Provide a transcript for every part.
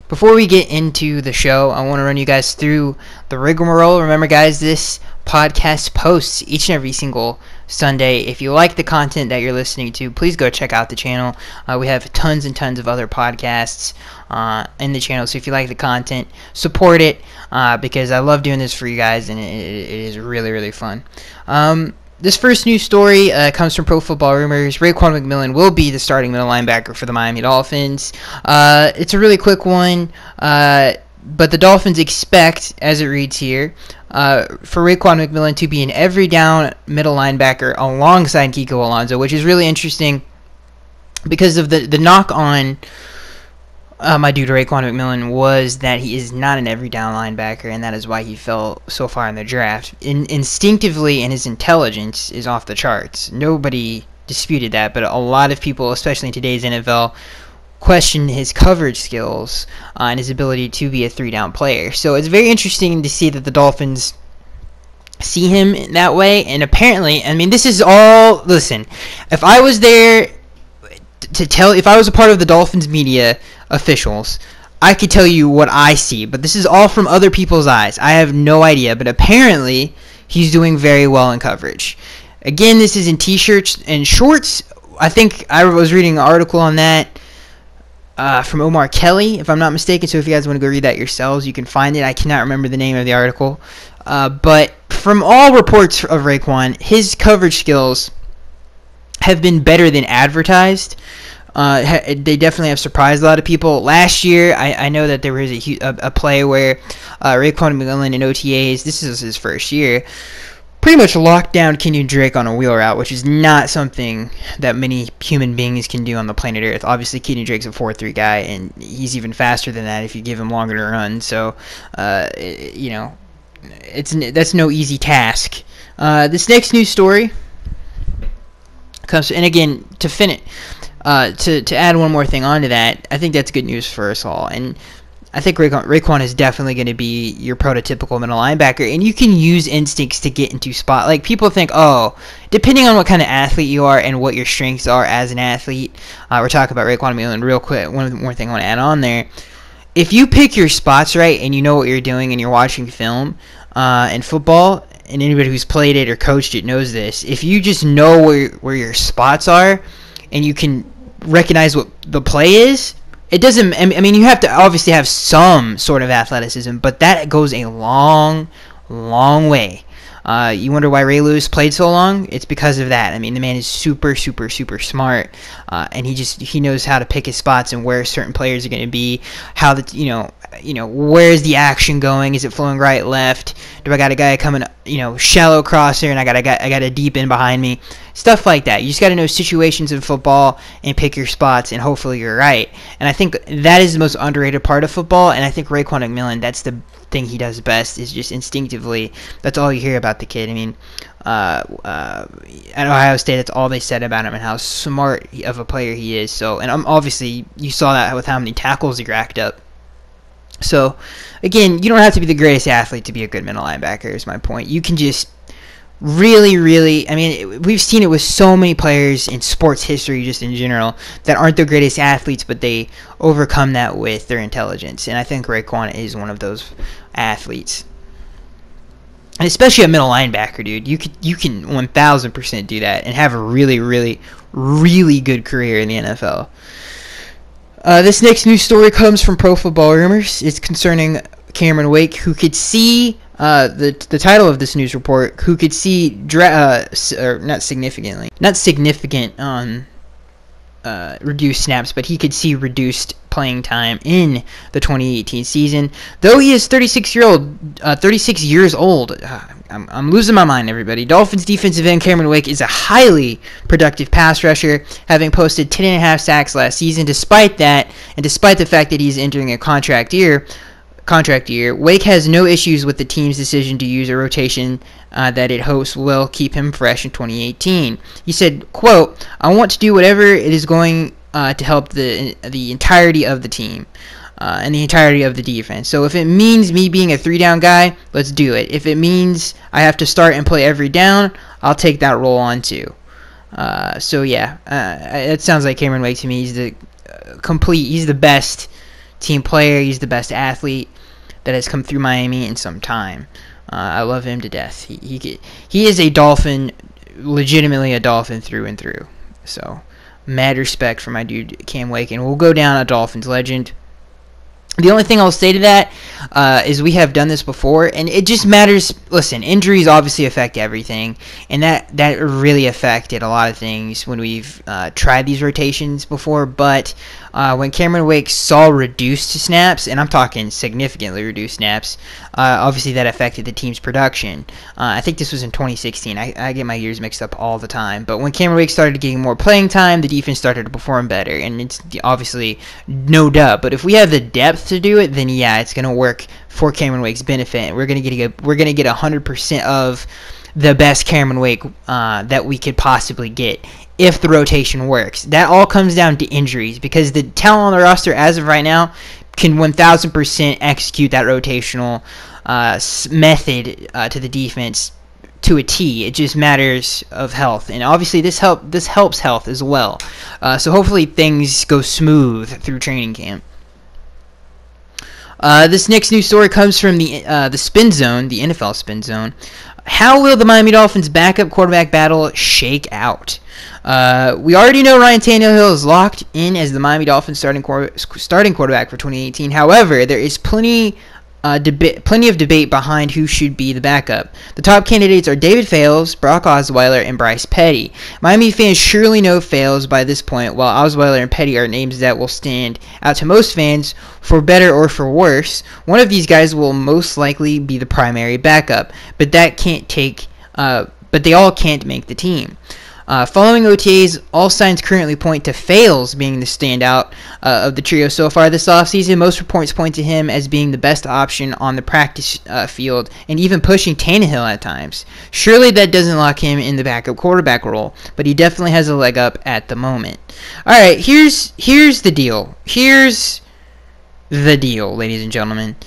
Before we get into the show, I want to run you guys through the rigmarole. Remember, guys, this podcast posts each and every single Sunday. If you like the content that you're listening to, please go check out the channel. We have tons and tons of other podcasts in the channel. So if you like the content, support it because I love doing this for you guys, and it is really, really fun. This first news story comes from Pro Football Rumors. Raekwon McMillan will be the starting middle linebacker for the Miami Dolphins. It's a really quick one, but the Dolphins expect, as it reads here, for Raekwon McMillan to be an every down middle linebacker alongside Kiko Alonso, which is really interesting because of the knock on my dude Raekwon McMillan was that he is not an every down linebacker, and that is why he fell so far in the draft. Instinctively, and his intelligence is off the charts. Nobody disputed that, but a lot of people, especially in today's NFL, question his coverage skills and his ability to be a three-down player. So it's very interesting to see that the Dolphins see him that way, and apparently, I mean, this is all, listen, if I was there if I was a part of the Dolphins media officials, I could tell you what I see, but this is all from other people's eyes. I have no idea, but apparently he's doing very well in coverage. Again, this is in t-shirts and shorts. I think I was reading an article on that from Omar Kelly, if I'm not mistaken, so if you guys want to go read that yourselves, you can find it. I cannot remember the name of the article, but from all reports of Raekwon, his coverage skills have been better than advertised. They definitely have surprised a lot of people. Last year, I know that there was a play where Raekwon McMillan in OTAs, this is his first year, pretty much locked down Kenyon Drake on a wheel route, which is not something that many human beings can do on the planet Earth. Obviously, Kenyon Drake's a 4.3 guy, and he's even faster than that if you give him longer to run. So, that's no easy task. This next news story comes, and again, to finish, to add one more thing onto that, I think that's good news for us all, and I think Raekwon is definitely going to be your prototypical middle linebacker, and you can use instincts to get into spot. Like, people think, oh, depending on what kind of athlete you are and what your strengths are as an athlete, we're talking about Raekwon McMillan real quick. One more thing I want to add on there. If you pick your spots right and you know what you're doing and you're watching film in football, and anybody who's played it or coached it knows this, if you just know where your spots are and you can recognize what the play is, it doesn't, I mean, you have to obviously have some sort of athleticism, but that goes a long, long way. You wonder why Ray Lewis played so long? It's because of that. I mean, the man is super, super, super smart, and he knows how to pick his spots and where certain players are going to be, how where's the action going? Is it flowing right, left? Do I got a guy coming, shallow crosser, and I got a deep in behind me? Stuff like that. You just got to know situations in football and pick your spots, and hopefully you're right. And I think that is the most underrated part of football, and I think Raekwon McMillan, that's the thing he does best, is just instinctively. That's all you hear about the kid. I mean, at Ohio State, that's all they said about him and how smart of a player he is. So, and obviously you saw that with how many tackles he racked up. So, again, you don't have to be the greatest athlete to be a good middle linebacker, is my point. You can just really, really, I mean, we've seen it with so many players in sports history, just in general, that aren't the greatest athletes, but they overcome that with their intelligence. And I think Raekwon is one of those athletes. And especially a middle linebacker, dude. You can 1,000% do that and have a really, really, really good career in the NFL. This next news story comes from Pro Football Rumors. It's concerning Cameron Wake, who could see the title of this news report, who could see not significant on reduced snaps, but he could see reduced playing time in the 2018 season. Though he is 36 years old. I'm losing my mind, everybody. Dolphins defensive end Cameron Wake is a highly productive pass rusher, having posted 10.5 sacks last season. Despite that, and despite the fact that he's entering a contract year, Wake has no issues with the team's decision to use a rotation that it hopes will keep him fresh in 2018. He said, quote, "I want to do whatever it is going to help the entirety of the team and the entirety of the defense. So if it means me being a three-down guy, let's do it. If it means I have to start and play every down, I'll take that role on too." So yeah, it sounds like Cameron Wake to me. He's the best team player. He's the best athlete that has come through Miami in some time. I love him to death. He is a Dolphin, legitimately a Dolphin through and through. So, mad respect for my dude Cam Wake, and we'll go down a Dolphins legend. The only thing I'll say to that is we have done this before, and it just matters. Listen, injuries obviously affect everything, and that really affected a lot of things when we've tried these rotations before. But when Cameron Wake saw reduced snaps, and I'm talking significantly reduced snaps, obviously that affected the team's production. I think this was in 2016. I get my years mixed up all the time. But when Cameron Wake started getting more playing time, the defense started to perform better, and it's obviously no dub. But if we have the depth to do it, then yeah, it's gonna work for Cameron Wake's benefit. We're gonna get 100% of the best Cameron Wake that we could possibly get if the rotation works. That all comes down to injuries, because the talent on the roster as of right now can 1000% execute that rotational method to the defense to a T. It just matters of health, and obviously this helps health as well. So hopefully things go smooth through training camp. This next news story comes from the Spin Zone, the NFL Spin Zone. How will the Miami Dolphins' backup quarterback battle shake out? We already know Ryan Tannehill is locked in as the Miami Dolphins starting quarterback for 2018. However, there is plenty of debate behind who should be the backup. The top candidates are David Fales, Brock Osweiler, and Bryce Petty. Miami fans surely know Fales by this point, while Osweiler and Petty are names that will stand out to most fans for better or for worse. One of these guys will most likely be the primary backup, but they all can't make the team. Following OTAs, all signs currently point to Fales being the standout of the trio so far this offseason. Most reports point to him as being the best option on the practice field, and even pushing Tannehill at times. Surely that doesn't lock him in the backup quarterback role, but he definitely has a leg up at the moment. Alright, here's the deal. Here's the deal, ladies and gentlemen.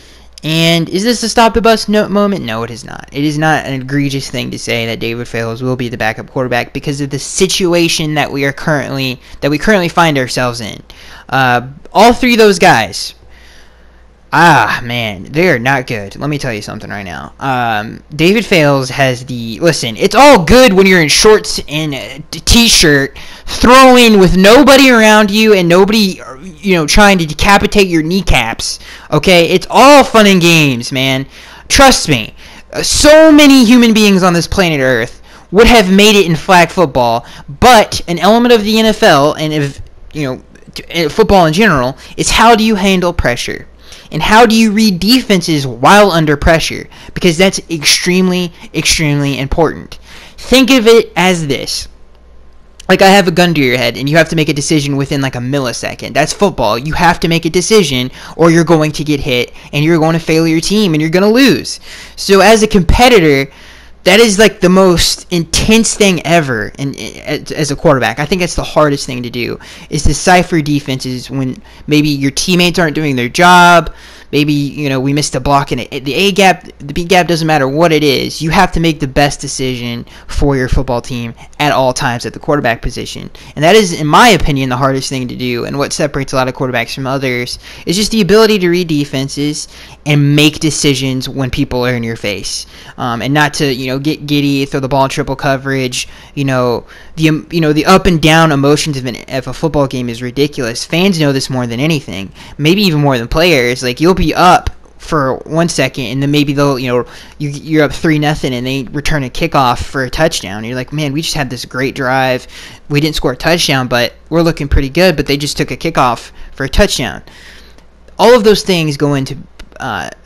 And is this a stop the bus moment? No, it is not. It is not an egregious thing to say that David Fales will be the backup quarterback because of the situation that we currently find ourselves in. All three of those guys, man, they are not good. Let me tell you something right now. David Fales has listen, it's all good when you're in shorts and a t-shirt, throwing with nobody around you and nobody, trying to decapitate your kneecaps. Okay, it's all fun and games, man. Trust me. So many human beings on this planet Earth would have made it in flag football, but an element of the NFL and football in general is how do you handle pressure? And how do you read defenses while under pressure? Because that's extremely, extremely important. Think of it as this. Like I have a gun to your head, and you have to make a decision within like a millisecond. That's football. You have to make a decision, or you're going to get hit, and you're going to fail your team, and you're going to lose. So as a competitor, that is like the most intense thing ever as a quarterback. I think that's the hardest thing to do, is decipher defenses when maybe your teammates aren't doing their job. Maybe, we missed a block in the A gap, the B gap, doesn't matter what it is. You have to make the best decision for your football team at all times at the quarterback position. And that is, in my opinion, the hardest thing to do. And what separates a lot of quarterbacks from others is just the ability to read defenses and make decisions when people are in your face. And not to, get giddy, throw the ball in triple coverage. The up and down emotions of a football game is ridiculous. Fans know this more than anything. Maybe even more than players. Like, you'll be up for 1 second, and then maybe they'll, you're up 3-0, and they return a kickoff for a touchdown. You're like, man, we just had this great drive. We didn't score a touchdown, but we're looking pretty good. But they just took a kickoff for a touchdown. All of those things go into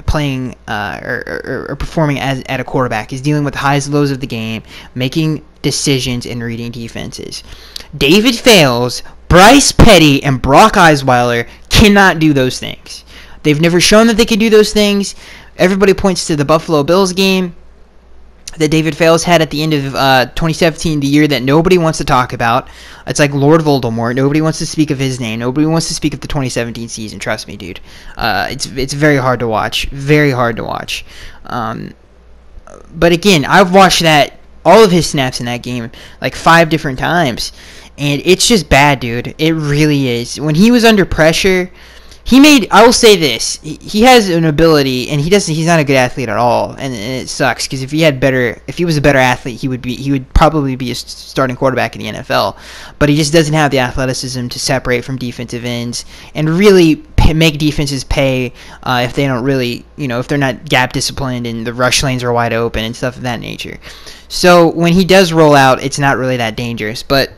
playing or performing at a quarterback, is dealing with the highs and lows of the game, making decisions, and reading defenses. David Fales, Bryce Petty, and Brock Osweiler cannot do those things. They've never shown that they can do those things. Everybody points to the Buffalo Bills game that David Fales had at the end of 2017, the year that nobody wants to talk about. It's like Lord Voldemort. Nobody wants to speak of his name. Nobody wants to speak of the 2017 season. Trust me, dude. It's very hard to watch. Very hard to watch. But again, I've watched all of his snaps in that game like 5 different times. And it's just bad, dude. It really is. When he was under pressure, I will say this: he has an ability, and he's not a good athlete at all, and it sucks because if he was a better athlete, he would probably be a starting quarterback in the NFL. But he just doesn't have the athleticism to separate from defensive ends and really make defenses pay if they don't really, if they're not gap disciplined and the rush lanes are wide open and stuff of that nature. So when he does roll out, it's not really that dangerous, but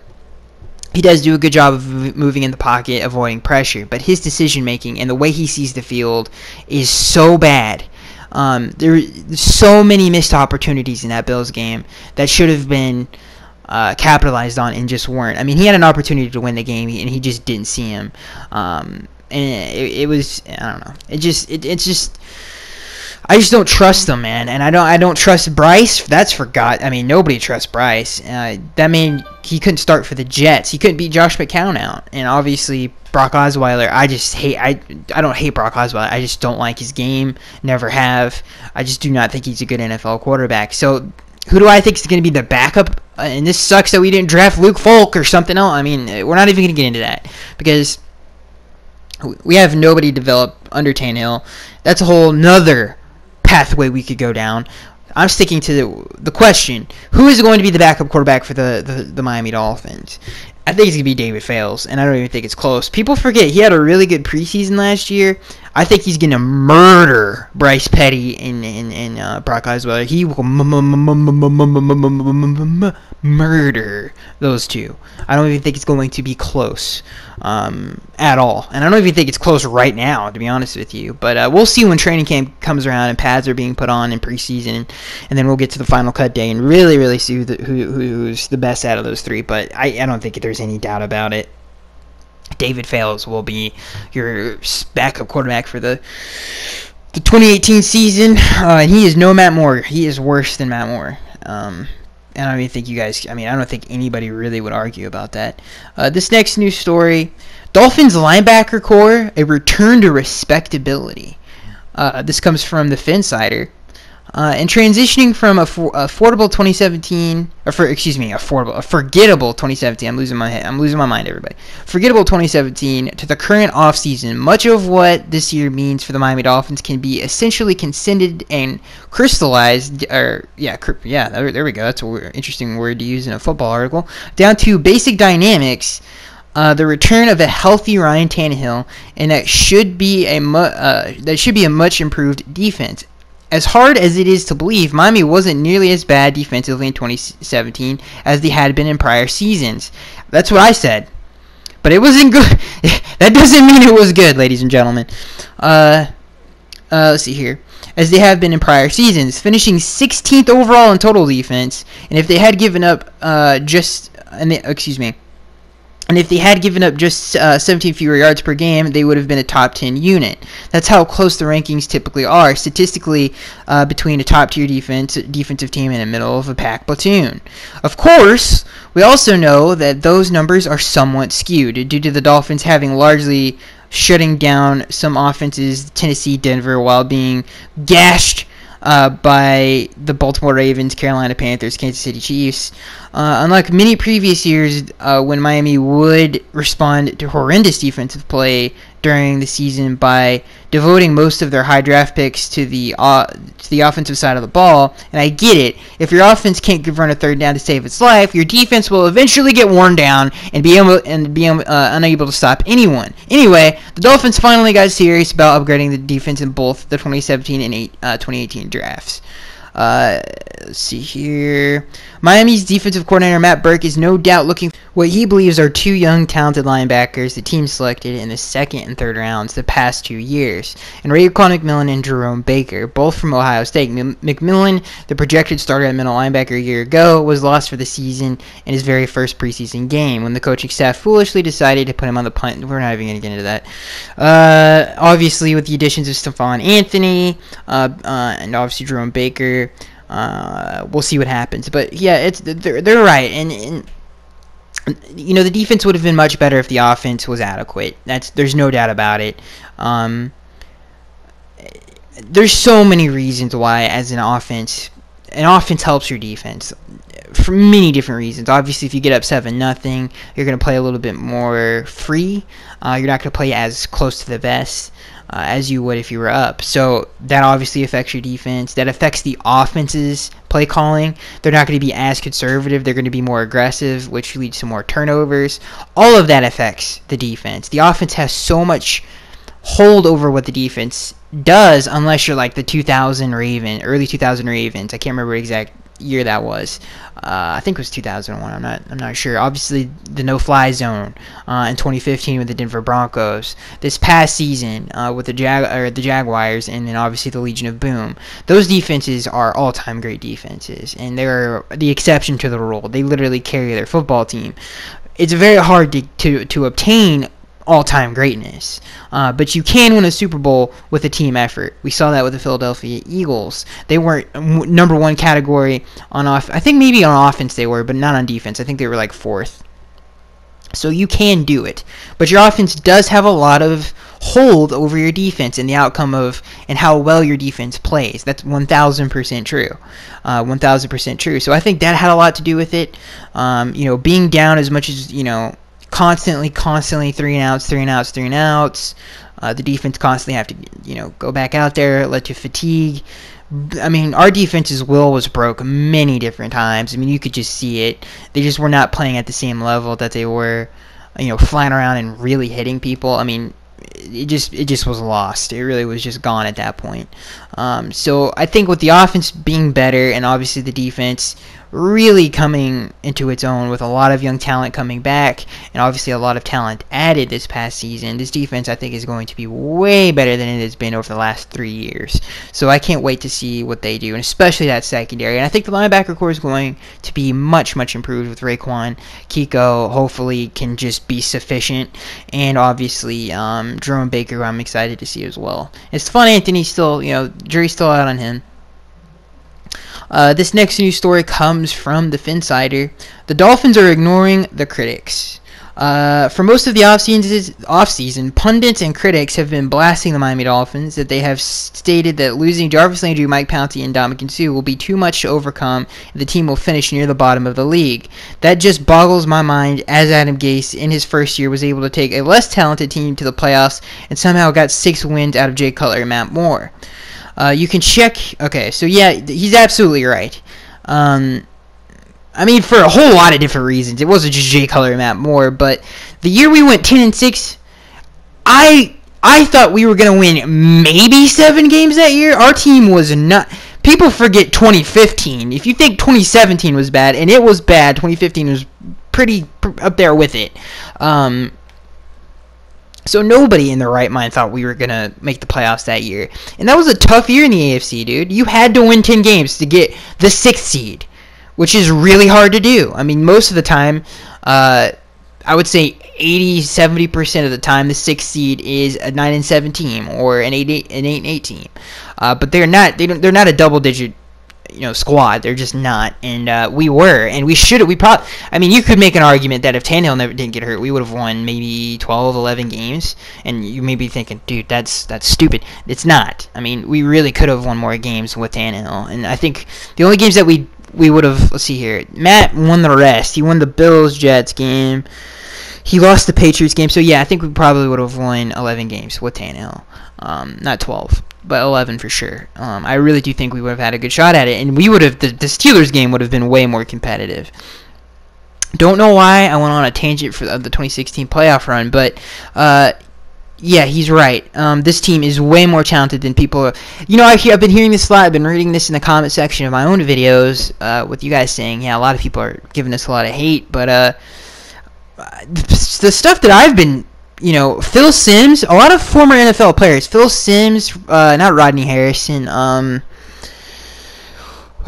he does do a good job of moving in the pocket, avoiding pressure, but his decision-making and the way he sees the field is so bad. There's so many missed opportunities in that Bills game that should have been capitalized on and just weren't. I mean, he had an opportunity to win the game, and he just didn't see him. And it was, I don't know. It's just... I just don't trust them, man, and I don't trust Bryce. That's forgot. I mean, nobody trusts Bryce. That mean he couldn't start for the Jets. He couldn't beat Josh McCown out, and obviously Brock Osweiler. I don't hate Brock Osweiler. I just don't like his game. Never have. I just do not think he's a good NFL quarterback. So who do I think is going to be the backup? And this sucks that we didn't draft Luke Falk or something else. I mean, we're not even going to get into that because we have nobody developed under Tannehill. That's a whole nother pathway we could go down. I'm sticking to the question: who is going to be the backup quarterback for the Miami Dolphins? I think it's going to be David Fales, and I don't even think it's close. People forget he had a really good preseason last year. I think he's going to murder Bryce Petty and Brock Osweiler. He will murder those two. I don't even think it's going to be close at all. And I don't even think it's close right now, to be honest with you. But we'll see when training camp comes around and pads are being put on in preseason. And then we'll get to the final cut day and really, really see who's the best out of those three. But I don't think there's any doubt about it. David Fales will be your backup quarterback for the 2018 season. And he is no Matt Moore. He is worse than Matt Moore. And I don't even think I don't think anybody really would argue about that. This next news story: Dolphins linebacker core, a return to respectability. This comes from the Finsider. And transitioning from a forgettable 2017, I'm losing my mind, everybody. Forgettable 2017 to the current offseason, much of what this year means for the Miami Dolphins can be essentially consented and crystallized, there we go. That's an interesting word to use in a football article. Down to basic dynamics. The return of a healthy Ryan Tannehill, and that should be a much improved defense. As hard as it is to believe, Miami wasn't nearly as bad defensively in 2017 as they had been in prior seasons. That's what I said. But it wasn't good. That doesn't mean it was good, ladies and gentlemen. Let's see here. As they have been in prior seasons, finishing 16th overall in total defense, and if they had given up just 17 fewer yards per game, they would have been a top 10 unit. That's how close the rankings typically are, statistically, between a top-tier defensive team and a middle-of-a-pack platoon. Of course, we also know that those numbers are somewhat skewed due to the Dolphins having largely shutting down some offenses, Tennessee, Denver, while being gashed by the Baltimore Ravens, Carolina Panthers, Kansas City Chiefs. Unlike many previous years when Miami would respond to horrendous defensive play during the season by devoting most of their high draft picks to the offensive side of the ball. And I get it. If your offense can't run a third down to save its life, your defense will eventually get worn down and be unable to stop anyone. Anyway, the Dolphins finally got serious about upgrading the defense in both the 2017 and 2018 drafts. Let's see here. Miami's defensive coordinator Matt Burke is no doubt looking for what he believes are two young, talented linebackers the team selected in the second and third rounds the past 2 years, and Raekwon McMillan and Jerome Baker, both from Ohio State. McMillan, the projected starter at middle linebacker a year ago, was lost for the season in his very first preseason game when the coaching staff foolishly decided to put him on the punt. We're not even going to get into that. Obviously, with the additions of Stephon Anthony and obviously Jerome Baker, we'll see what happens. But yeah, they're right, and the defense would have been much better if the offense was adequate. There's no doubt about it. There's so many reasons why, as an offense helps your defense. for many different reasons. Obviously, if you get up 7-0, you're going to play a little bit more free. You're not going to play as close to the vest as you would if you were up. So that obviously affects your defense. That affects the offense's play calling. They're not going to be as conservative. They're going to be more aggressive, which leads to more turnovers. All of that affects the defense. The offense has so much hold over what the defense does, unless you're like the 2000 early 2000 Ravens. I can't remember what exact year that was. I think it was 2001. I'm not sure. Obviously, the no-fly zone in 2015 with the Denver Broncos. This past season with the Jaguars, and then obviously the Legion of Boom. Those defenses are all-time great defenses, and they're the exception to the rule. They literally carry their football team. It's very hard to obtain all-time greatness, but you can win a Super Bowl with a team effort. We saw that with the Philadelphia Eagles. They weren't number one category on off. I think maybe on offense they were, but not on defense. I think they were like fourth. So you can do it, but your offense does have a lot of hold over your defense and the outcome of and how well your defense plays. That's 1,000% true. 1,000% true. So I think that had a lot to do with it. Being down as much as constantly 3-and-outs. The defense constantly have to, go back out there, led to fatigue. I mean, our defense's will was broke many different times. I mean, you could just see it. They just were not playing at the same level that they were, flying around and really hitting people. I mean, it just was lost. It really was just gone at that point. So I think with the offense being better and obviously the defense really coming into its own with a lot of young talent coming back and obviously a lot of talent added this past season, this defense I think is going to be way better than it has been over the last 3 years. So I can't wait to see what they do, and especially that secondary. And I think the linebacker core is going to be much improved with Raekwon. Kiko hopefully can just be sufficient, and obviously Jerome Baker, who I'm excited to see as well. And Stephon Anthony still, jury's still out on him. This next news story comes from the Finsider. The Dolphins are ignoring the critics. For most of the offseason, pundits and critics have been blasting the Miami Dolphins that they have stated that losing Jarvis Landry, Mike Pouncey, and Ndamukong Suh will be too much to overcome, and the team will finish near the bottom of the league. That just boggles my mind, as Adam Gase, in his first year, was able to take a less talented team to the playoffs and somehow got 6 wins out of Jay Cutler and Matt Moore. You can check. Okay, so yeah, he's absolutely right. I mean, for a whole lot of different reasons. It wasn't just Jay Cutler and Matt Moore, but the year we went 10-6, I thought we were gonna win maybe 7 games that year. Our team was not. People forget 2015. If you think 2017 was bad, and it was bad, 2015 was pretty up there with it. So nobody in their right mind thought we were going to make the playoffs that year. And that was a tough year in the AFC, dude. You had to win 10 games to get the 6th seed, which is really hard to do. I mean, most of the time, I would say 80-70% of the time, the 6th seed is a 9-7 team or an 8-8 team. But they're not a double-digit squad. They're just not, and we were, and we should have. I mean, you could make an argument that if Tannehill didn't get hurt, we would have won maybe 12, 11 games, and you may be thinking, dude, that's stupid. It's not. I mean, we really could have won more games with Tannehill, and I think the only games that we would have, let's see here, Matt won the rest. He won the Bills-Jets game. He lost the Patriots game, so yeah, I think we probably would have won 11 games with Tannehill. Not 12. But 11 for sure. I really do think we would have had a good shot at it, and we would have. The Steelers game would have been way more competitive. Don't know why I went on a tangent for the 2016 playoff run, but yeah, he's right. This team is way more talented than people. I've been hearing this a lot. I've been reading this in the comment section of my own videos with you guys saying, yeah, a lot of people are giving us a lot of hate, but the stuff that I've been. Phil Simms, a lot of former NFL players. Phil Simms, not Rodney Harrison. I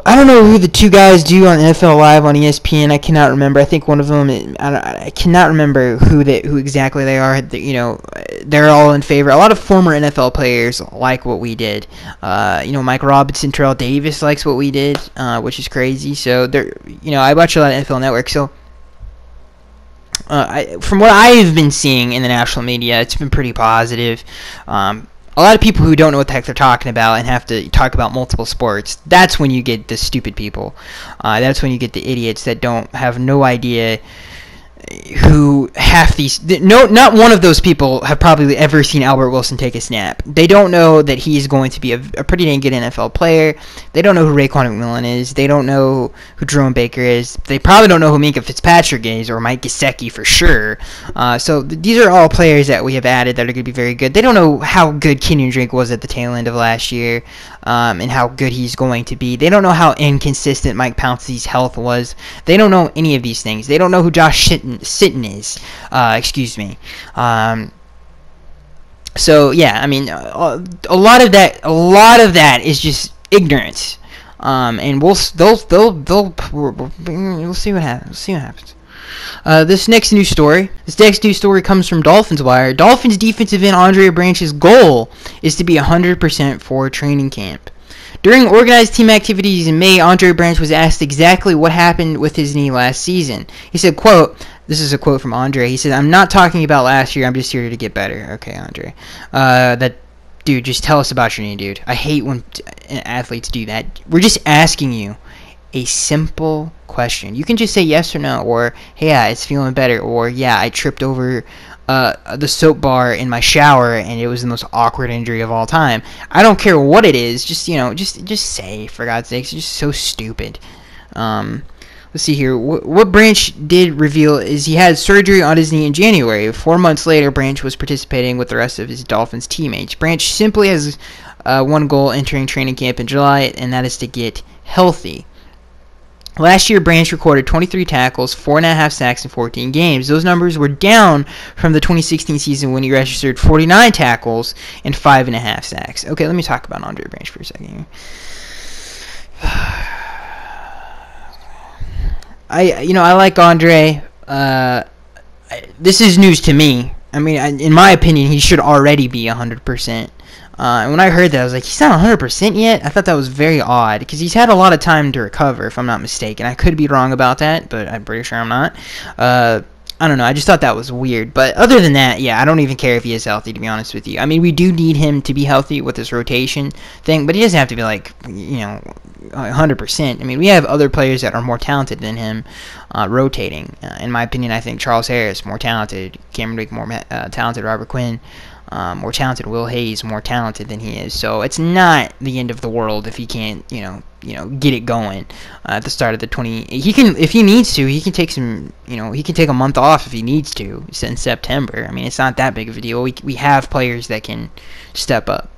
don't know who the two guys do on NFL Live on ESPN. I cannot remember. I think one of them. I cannot remember who exactly they are. They're all in favor. A lot of former NFL players like what we did. Mike Robinson, Terrell Davis likes what we did, which is crazy. So I watch a lot of NFL Network. So. From what I've been seeing in the national media, it's been pretty positive. A a lot of people who don't know what the heck they're talking about and have to talk about multiple sports. That's when you get the stupid people. That's when you get the idiots that don't have no idea who half these not one of those people have probably ever seen Albert Wilson take a snap. They don't know that he's going to be a pretty dang good NFL player. They don't know who Raekwon McMillan is. They don't know who Jerome Baker is. They probably don't know who Minkah Fitzpatrick is, or Mike Gesicki for sure. So these are all players that we have added that are going to be very good. They don't know how good Kenyon Drake was at the tail end of last year, and how good he's going to be. They don't know how inconsistent Mike Pouncey's health was. They don't know any of these things. They don't know who Josh Sitton is. Excuse me. So yeah, I mean, a lot of that is just ignorance. And we'll see what happens. This next news story comes from Dolphins Wire. Dolphins defensive end Andre Branch's goal is to be 100% for training camp. During organized team activities in May, Andre Branch was asked exactly what happened with his knee last season. He said, quote, this is a quote from Andre. He said, "I'm not talking about last year. I'm just here to get better." Okay, Andre. Dude, just tell us about your knee, dude. I hate when athletes do that. We're just asking you a simple question. You can just say yes or no, or hey, yeah, it's feeling better, or yeah, I tripped over the soap bar in my shower and it was the most awkward injury of all time. I don't care what it is. Just just say, for God's sakes. It's just so stupid. Let's see here. What Branch did reveal is he had surgery on his knee in January. 4 months later, Branch was participating with the rest of his Dolphins teammates. Branch simply has one goal entering training camp in July, and that is to get healthy. Last year, Branch recorded 23 tackles, 4.5 sacks in 14 games. Those numbers were down from the 2016 season when he registered 49 tackles and 5.5 sacks. Okay, let me talk about Andre Branch for a second here. I like Andre. This is news to me. I mean, in my opinion, he should already be 100%. And when I heard that, I was like, he's not 100% yet? I thought that was very odd, because he's had a lot of time to recover, if I'm not mistaken. I could be wrong about that, but I'm pretty sure I'm not. I don't know. I just thought that was weird. But other than that, yeah, I don't even care if he is healthy, to be honest with you. I mean, we do need him to be healthy with this rotation thing, but he doesn't have to be, 100%. I mean, we have other players that are more talented than him rotating. In my opinion, I think Charles Harris, more talented. Cameron Wake, more talented. Robert Quinn, more talented. Will Hayes, more talented than he is. So it's not the end of the world if he can't, get it going at the start of the 20. He can, if he needs to, he can take some, he can take a month off if he needs to in September. I mean, it's not that big of a deal. We have players that can step up.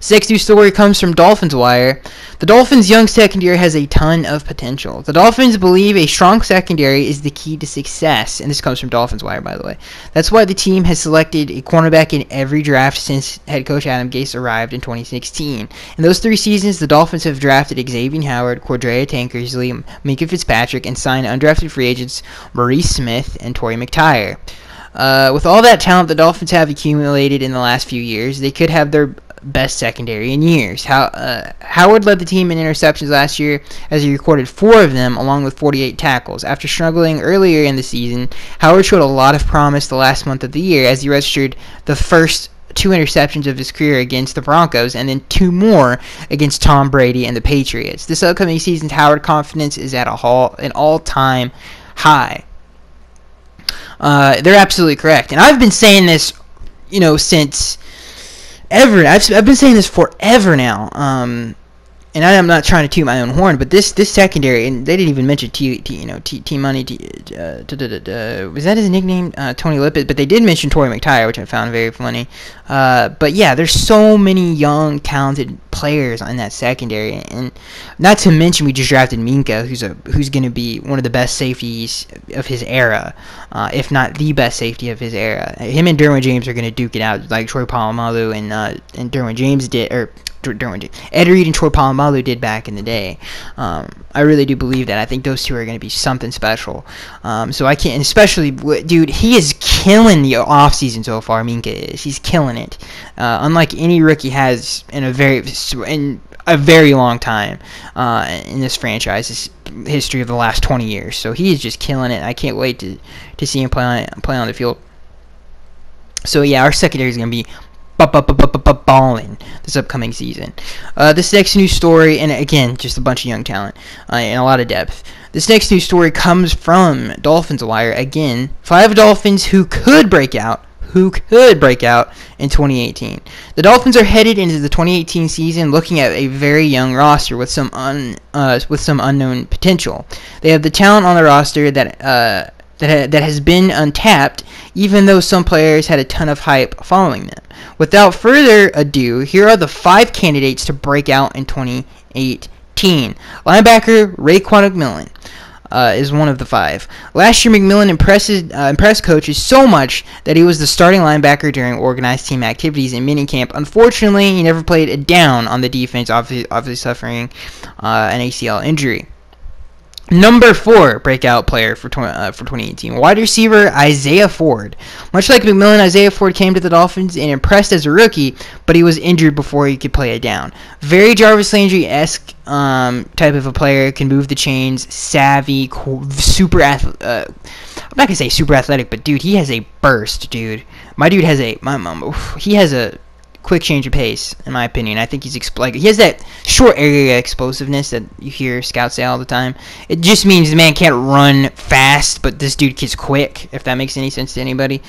Next news story comes from Dolphins Wire. The Dolphins' young secondary has a ton of potential. The Dolphins believe a strong secondary is the key to success, and this comes from Dolphins Wire, by the way. That's why the team has selected a cornerback in every draft since head coach Adam Gase arrived in 2016. In those 3 seasons, the Dolphins have drafted Xavier Howard, Cordrea Tankersley, Minkah Fitzpatrick, and signed undrafted free agents Maurice Smith and Torrey McTyer. With all that talent the Dolphins have accumulated in the last few years, they could have their best secondary in years. Howard led the team in interceptions last year as he recorded 4 of them along with 48 tackles. After struggling earlier in the season, Howard showed a lot of promise the last month of the year as he registered the first 2 interceptions of his career against the Broncos and then 2 more against Tom Brady and the Patriots. This upcoming season's Howard confidence is at an all-time high. They're absolutely correct. And I've been saying this, since ever. I've been saying this forever now. And I'm not trying to toot my own horn, but this secondary, and they didn't even mention T Money. Was that his nickname? Tony Lippett. But they did mention Torrey McTyer, which I found very funny. But yeah, there's so many young, talented players in that secondary, and not to mention we just drafted Minkah, who's going to be one of the best safeties of his era, if not the best safety of his era. Him and Derwin James are going to duke it out, like Troy Polamalu and Derwin James did, or Ed Reed and Troy Polamalu did back in the day. I really do believe that. I think those two are going to be something special. So I can't, and especially, dude, he is killing the offseason so far. Minkah is. He's killing it. Unlike any rookie has in a very long time in this franchise's history of the last 20 years. So he is just killing it. I can't wait to see him play on the field. So yeah, our secondary is going to be balling this upcoming season. This next news story, and again, just a bunch of young talent and a lot of depth. This next news story comes from Dolphins Wire. Again, 5 Dolphins who could break out in 2018. The Dolphins are headed into the 2018 season looking at a very young roster with some unknown potential. They have the talent on the roster that has been untapped, even though some players had a ton of hype following them. Without further ado, here are the 5 candidates to break out in 2018. Linebacker Raekwon McMillan is one of the 5. Last year, McMillan impressed coaches so much that he was the starting linebacker during organized team activities in minicamp. Unfortunately, he never played a down on the defense, obviously suffering an ACL injury. Number 4 breakout player for 2018, wide receiver Isaiah Ford. Much like McMillan, Isaiah Ford came to the Dolphins and impressed as a rookie, but he was injured before he could play a down. Very Jarvis Landry-esque type of a player, can move the chains, savvy, super athletic. I'm not gonna say super athletic, but dude, he has a burst, dude. My dude has he has a quick change of pace, in my opinion. I think he has that short area explosiveness that you hear scouts say all the time. It just means the man can't run fast, but this dude is quick, if that makes any sense to anybody.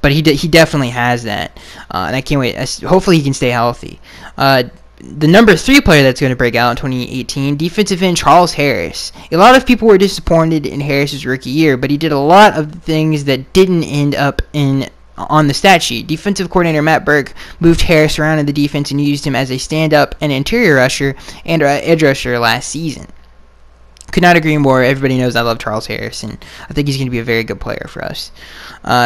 But he definitely has that, and I can't wait. Hopefully he can stay healthy. The number 3 player that's going to break out in 2018, defensive end Charles Harris. A lot of people were disappointed in Harris's rookie year, but he did a lot of things that didn't end up on the stat sheet. Defensive coordinator Matt Burke moved Harris around in the defense and used him as a stand-up and interior rusher and edge rusher last season. Could not agree more. Everybody knows I love Charles Harris, and I think he's going to be a very good player for us.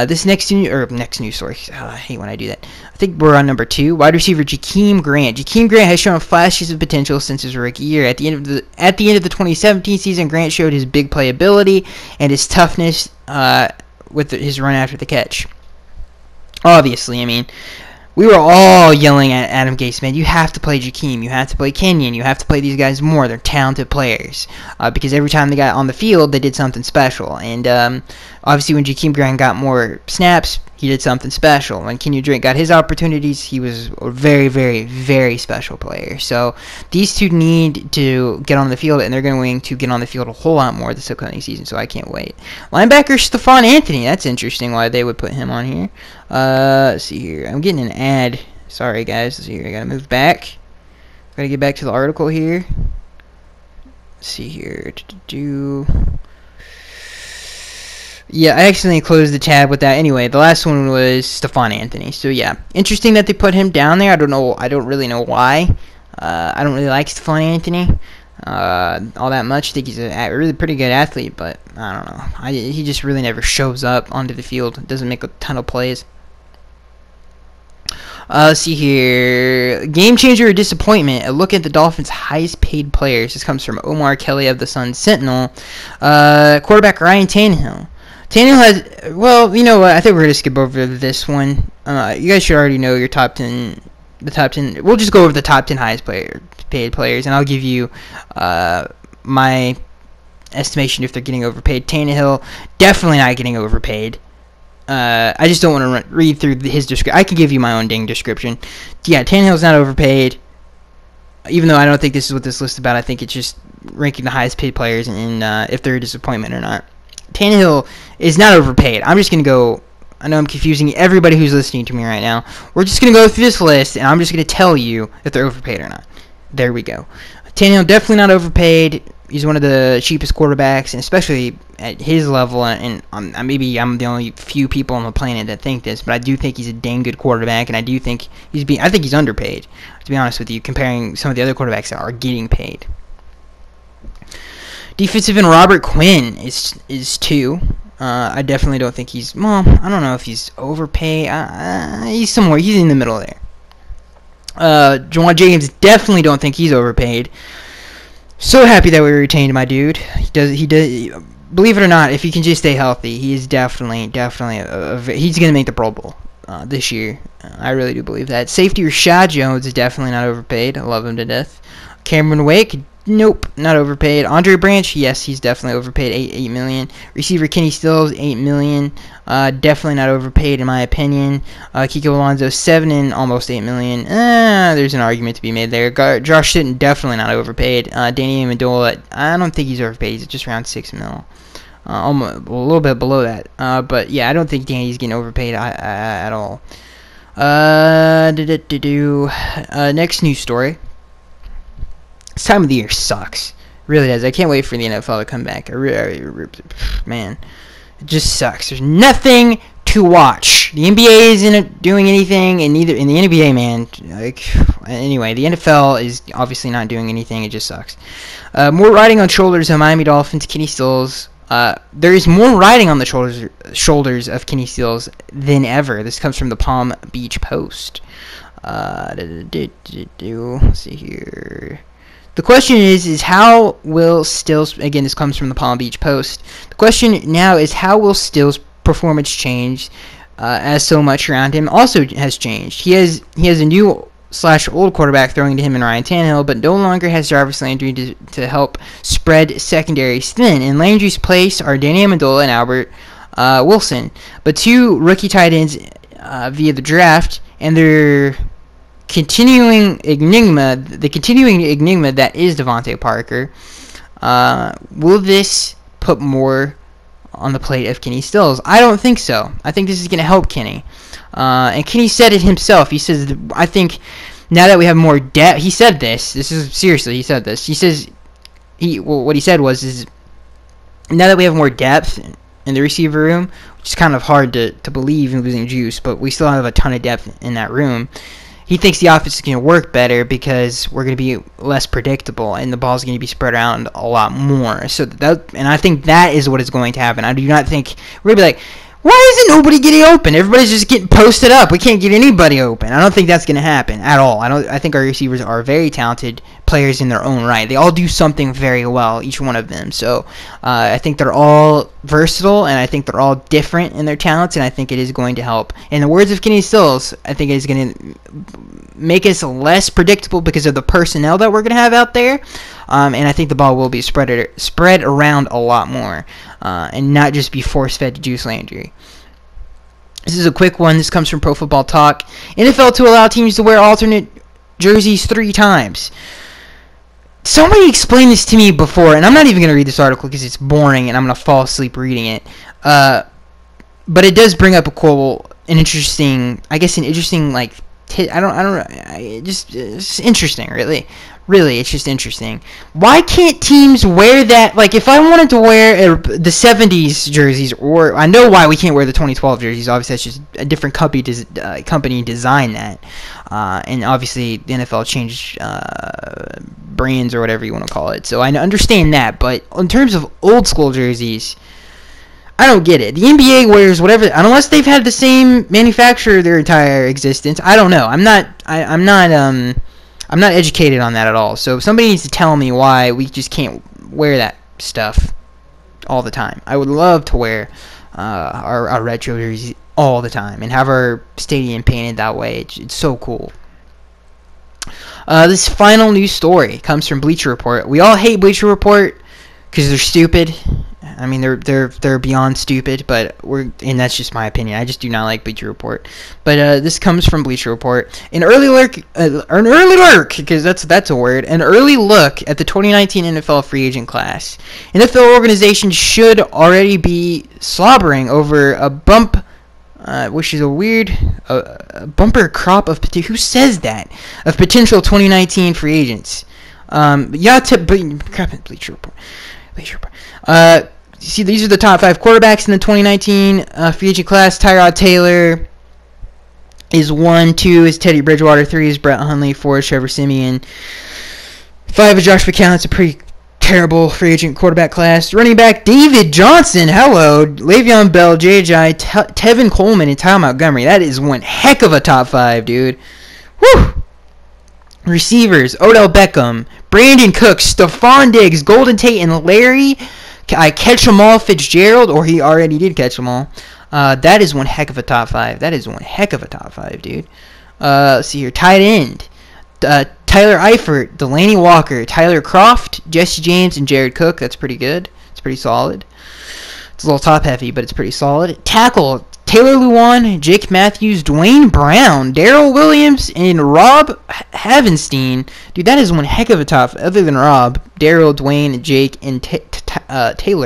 This next news story. I hate when I do that. I think we're on number 2. Wide receiver Jakeem Grant. Jakeem Grant has shown flashes of potential since his rookie year. At the end of the 2017 season, Grant showed his big playability and his toughness with his run after the catch. Obviously, I mean, we were all yelling at Adam Gase, man, you have to play Jakeem, you have to play Kenyon, you have to play these guys more. They're talented players. Because every time they got on the field, they did something special. And obviously, when Jakeem Grant got more snaps, he did something special. When Kenyon Drake got his opportunities, he was a very, very, very special player. So these two need to get on the field, and they're going to get on the field a whole lot more this upcoming season, so I can't wait. Linebacker Stephon Anthony. That's interesting why they would put him on here. Let's see here. I'm getting an ad. Sorry, guys. Let's see here. I got to move back. Got to get back to the article here. Let's see here. Yeah, I accidentally closed the tab with that. Anyway, the last one was Stephon Anthony. So yeah, interesting that they put him down there. I don't really know why. I don't really like Stephon Anthony all that much. I think he's a really pretty good athlete, but I don't know. He just really never shows up onto the field. Doesn't make a ton of plays. Let's see here. Game changer or disappointment. A look at the Dolphins' highest paid players. This comes from Omar Kelly of the Sun Sentinel. Quarterback Ryan Tannehill. Tannehill has, well, you know what, I think we're going to skip over this one. You guys should already know your top 10, we'll just go over the top 10 highest paid players, and I'll give you my estimation if they're getting overpaid. Tannehill, definitely not getting overpaid. I just don't want to read through his description. I can give you my own dang description. Yeah, Tannehill's not overpaid, even though I don't think this is what this list is about. I think it's just ranking the highest paid players and if they're a disappointment or not. Tannehill is not overpaid. I'm just going to go, I know I'm confusing everybody who's listening to me right now. We're just going to go through this list, and I'm just going to tell you if they're overpaid or not. There we go. Tannehill definitely not overpaid. He's one of the cheapest quarterbacks, and especially at his level, and maybe I'm the only few people on the planet that think this, but I do think he's a dang good quarterback, and I do think I think he's underpaid, to be honest with you, comparing some of the other quarterbacks that are getting paid. Defensive end Robert Quinn is 2. I definitely don't think he's, well, I don't know if he's overpaid. He's somewhere. He's in the middle there. Jawan James, definitely don't think he's overpaid. So happy that we retained my dude. He does. Believe it or not, if he can just stay healthy, he is definitely he's gonna make the Pro Bowl this year. I really do believe that. Safety Rashad Jones is definitely not overpaid. I love him to death. Cameron Wake, Nope, not overpaid. Andre Branch, yes, he's definitely overpaid. $8 million. Receiver Kenny Stills, $8 million. Definitely not overpaid in my opinion. Kiko Alonso, 7 and almost $8 million. There's an argument to be made there. Josh Sitton, definitely not overpaid. Danny Amendola, I don't think he's overpaid. He's just around $6 million. Almost a little bit below that. But yeah, I don't think Danny's getting overpaid at all. Next news story. This time of the year sucks. Really does. I can't wait for the NFL to come back. Man, it just sucks. There's nothing to watch. The NBA isn't doing anything, and neither in the NBA, man. Anyway, the NFL is obviously not doing anything. It just sucks. More riding on shoulders of Miami Dolphins. Kenny Stills. There is more riding on the shoulders of Kenny Stills than ever. This comes from the Palm Beach Post. Let's see here. The question is how will Stills, again, this comes from the Palm Beach Post. The question now is how will Stills' performance change as so much around him also has changed. He has a new / old quarterback throwing to him in Ryan Tannehill, but no longer has Jarvis Landry to help spread secondaries thin. In Landry's place are Danny Amendola and Albert Wilson, but 2 rookie tight ends via the draft, and their continuing enigma that is Devontae Parker. Will this put more on the plate of Kenny Stills? I don't think so. I think this is going to help Kenny. And Kenny said it himself. He says, I think now that we have more depth, he said this. This is seriously, he said this. He says, what he said was, now that we have more depth in the receiver room, which is kind of hard to believe in losing Juice, but we still have a ton of depth in that room. He thinks the offense is going to work better because we're going to be less predictable and the ball's going to be spread around a lot more. And I think that is what is going to happen. I do not think we're going to be like, why isn't nobody getting open? Everybody's just getting posted up. We can't get anybody open. I don't think that's going to happen at all. I think our receivers are very talented players in their own right. They all do something very well, each one of them. So I think they're all versatile, and I think they're all different in their talents, and I think it is going to help. In the words of Kenny Stills, I think it is going to make us less predictable because of the personnel that we're going to have out there, and I think the ball will be spread around a lot more, and not just be force-fed to Juice Landry. This is a quick one. This comes from Pro Football Talk. NFL to allow teams to wear alternate jerseys 3 times. Somebody explained this to me before, and I'm not even going to read this article because it's boring and I'm going to fall asleep reading it. But it does bring up an interesting, like, it's interesting, really. Really, it's just interesting. Why can't teams wear that? Like, if I wanted to wear the 70s jerseys, or I know why we can't wear the 2012 jerseys. Obviously, that's just a different company designed that. And obviously, the NFL changed brands or whatever you want to call it. So I understand that. But in terms of old school jerseys, I don't get it. The NBA wears whatever, unless they've had the same manufacturer their entire existence. I don't know. I'm not educated on that at all. So somebody needs to tell me why we just can't wear that stuff all the time. I would love to wear our retro jerseys all the time and have our stadium painted that way. It's so cool. This final news story comes from Bleacher Report. We all hate Bleacher Report because they're stupid. I mean, they're beyond stupid, and that's just my opinion. I just do not like Bleacher Report. But this comes from Bleacher Report. An early look, because that's a word. An early look at the 2019 NFL free agent class. NFL organizations should already be slobbering over a bump, which is a weird bumper crop of who says that, of potential 2019 free agents. Bleacher Report. See, these are the top 5 quarterbacks in the 2019 free agent class. Tyrod Taylor is 1. 2 is Teddy Bridgewater. 3 is Brett Hundley. 4 is Trevor Siemian. 5 is Josh McCown. It's a pretty terrible free agent quarterback class. Running back David Johnson. Hello. Le'Veon Bell, J.J. Tevin Coleman, and Ty Montgomery. That is one heck of a top 5, dude. Whew. Receivers, Odell Beckham, Brandon Cooks, Stephon Diggs, Golden Tate, and Larry Catch-em-all Fitzgerald, or he already did catch them all. That is one heck of a top 5. That is one heck of a top 5, dude. Let's see here. Tight end. Tyler Eifert, Delaney Walker, Tyler Croft, Jesse James, and Jared Cook. That's pretty good. It's pretty solid. It's a little top-heavy, but it's pretty solid. Tackle, Taylor Lewan, Jake Matthews, Dwayne Brown, Daryl Williams, and Rob Havenstein. Dude, that is one heck of a top. Other than Rob, Daryl, Dwayne, Jake, and Taylor.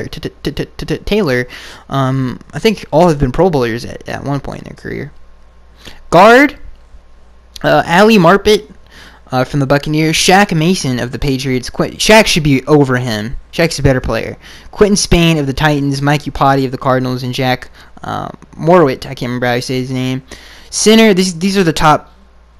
Taylor. I think all have been Pro Bowlers at one point in their career. Guard, Ali Marpet from the Buccaneers. Shaq Mason of the Patriots. Shaq should be over him. Shaq's a better player. Quentin Spain of the Titans. Mike Upati of the Cardinals. And Jack Morwitt. I can't remember how you say his name. Center. These are the top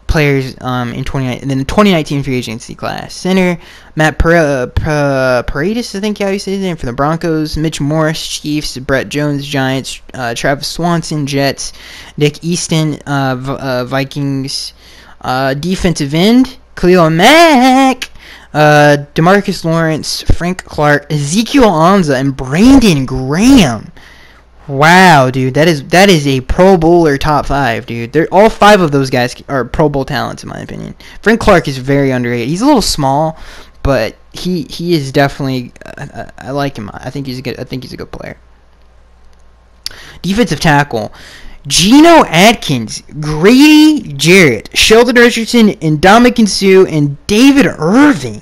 players in 2019 free agency class. Center, Matt Paradis, I think how you say his name, for the Broncos. Mitch Morris, Chiefs. Brett Jones, Giants. Travis Swanson, Jets. Nick Easton, Vikings. Defensive end, Khalil Mack, DeMarcus Lawrence, Frank Clark, Ezekiel Anza, and Brandon Graham. Wow, dude, that is a Pro Bowler top 5, dude. All 5 of those guys are Pro Bowl talents in my opinion. Frank Clark is very underrated. He's a little small, but he is definitely I like him. I think he's a good player. Defensive tackle, Geno Atkins, Grady Jarrett, Sheldon Richardson, and Ndamukong Suh, and David Irving.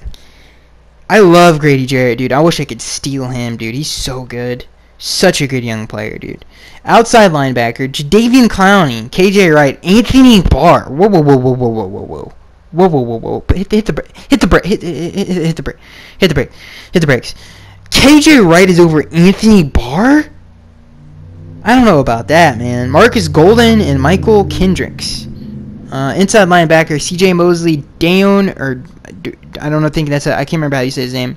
I love Grady Jarrett, dude. I wish I could steal him, dude. He's so good. Such a good young player, dude. Outside linebacker, Jadeveon Clowney, KJ Wright, Anthony Barr. Whoa. Hit the brakes. KJ Wright is over Anthony Barr? I don't know about that, man. Marcus Golden and Michael Kendricks. Inside linebacker, CJ Mosley, I don't know, I can't remember how you say his name.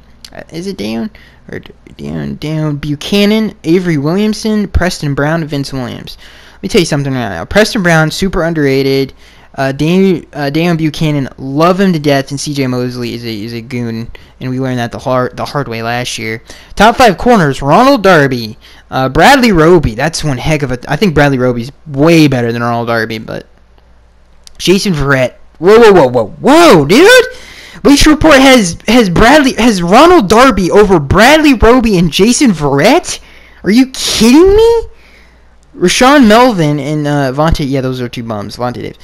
Is it Dayon? Or Dayon Buchanan, Avery Williamson, Preston Brown, Vince Williams. Let me tell you something right now. Preston Brown, super underrated. Dayon Buchanan, love him to death, and CJ Mosley is a goon, and we learned that the hard way last year. Top 5 corners: Ronald Darby, Bradley Roby. That's one heck of a. I think Bradley Roby's way better than Ronald Darby, but Jason Verrett. Whoa, dude! Bleacher Report has Ronald Darby over Bradley Roby and Jason Verrett. Are you kidding me? Rashawn Melvin and Vontae, yeah, those are 2 bums. Vontae Davis.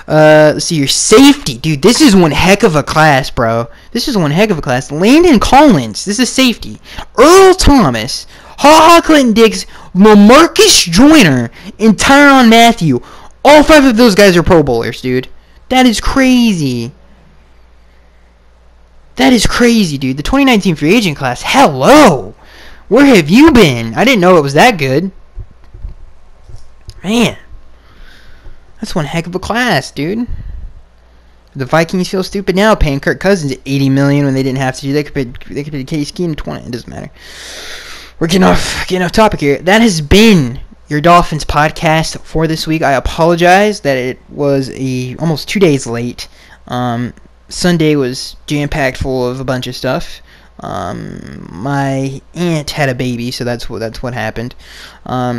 Let's see, your safety. Dude, this is one heck of a class, bro. This is one heck of a class. Landon Collins, this is safety. Earl Thomas, Clinton Dix, Marcus Joyner, and Tyrann Mathieu. All 5 of those guys are Pro Bowlers, dude. That is crazy. That is crazy, dude. The 2019 free agent class, hello. Where have you been? I didn't know it was that good. Man, that's one heck of a class, dude. The Vikings feel stupid now, paying Kirk Cousins $80 million when they didn't have to. They could pay Case Keenum $20. It doesn't matter. We're getting off topic here. That has been your Dolphins podcast for this week. I apologize that it was almost 2 days late. Sunday was jam-packed full of a bunch of stuff. My aunt had a baby, so that's what happened.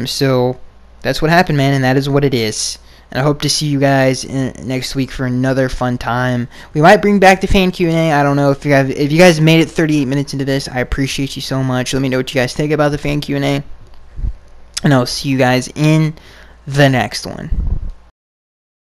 So that's what happened, man, and that is what it is. And I hope to see you guys next week for another fun time. We might bring back the fan Q&A. I don't know if you guys made it 38 minutes into this. I appreciate you so much. Let me know what you guys think about the fan Q&A. And I'll see you guys in the next one.